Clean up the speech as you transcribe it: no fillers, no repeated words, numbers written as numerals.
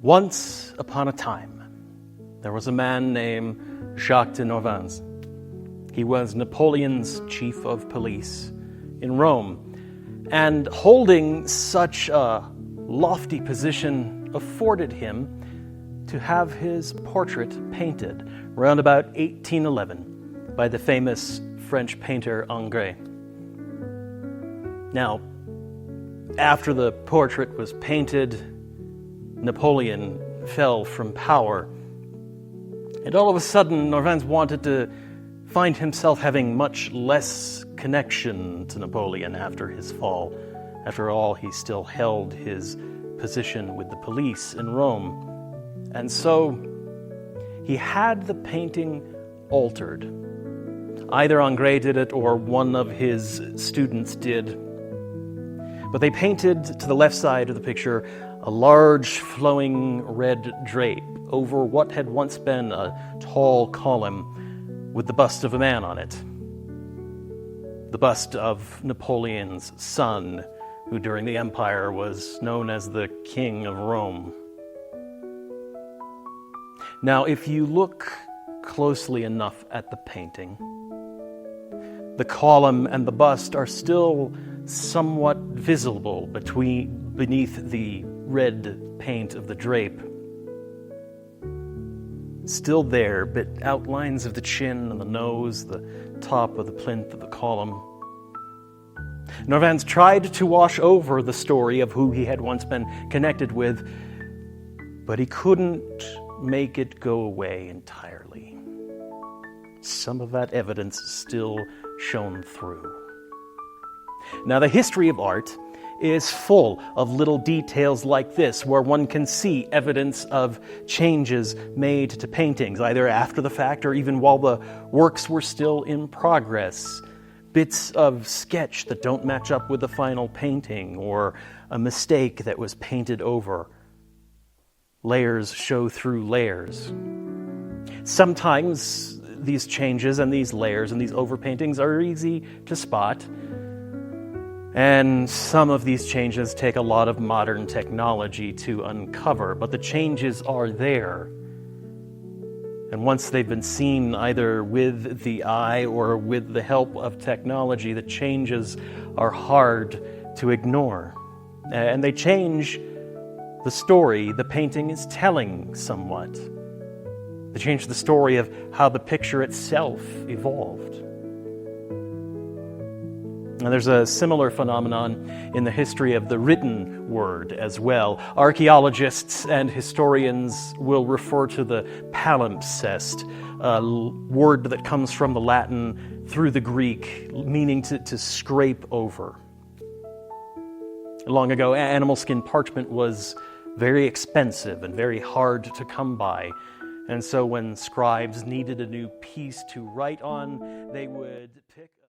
Once upon a time, there was a man named Jacques de Norvins. He was Napoleon's chief of police in Rome, and holding such a lofty position afforded him to have his portrait painted around about 1811 by the famous French painter Ingres. Now, after the portrait was painted, Napoleon fell from power, and all of a sudden Norvins wanted to find himself having much less connection to Napoleon after his fall. After all, he still held his position with the police in Rome. And so he had the painting altered. Either Ingres did it or one of his students did. But they painted to the left side of the picture a large flowing red drape over what had once been a tall column with the bust of a man on it. The bust of Napoleon's son, who during the Empire was known as the King of Rome. Now, if you look closely enough at the painting, the column and the bust are still somewhat visible beneath the red paint of the drape. Still there, but outlines of the chin and the nose, the top of the plinth of the column. Norvins tried to wash over the story of who he had once been connected with, but he couldn't make it go away entirely. Some of that evidence still shone through. Now, the history of art is full of little details like this, where one can see evidence of changes made to paintings, either after the fact or even while the works were still in progress. Bits of sketch that don't match up with the final painting, or a mistake that was painted over. Layers show through layers. Sometimes these changes and these layers and these overpaintings are easy to spot, and some of these changes take a lot of modern technology to uncover, but the changes are there. And once they've been seen either with the eye or with the help of technology, the changes are hard to ignore. And they change the story the painting is telling somewhat. They change the story of how the picture itself evolved. And there's a similar phenomenon in the history of the written word as well. Archaeologists and historians will refer to the palimpsest, a word that comes from the Latin through the Greek, meaning to scrape over. Long ago, animal skin parchment was very expensive and very hard to come by. And so when scribes needed a new piece to write on, they would pick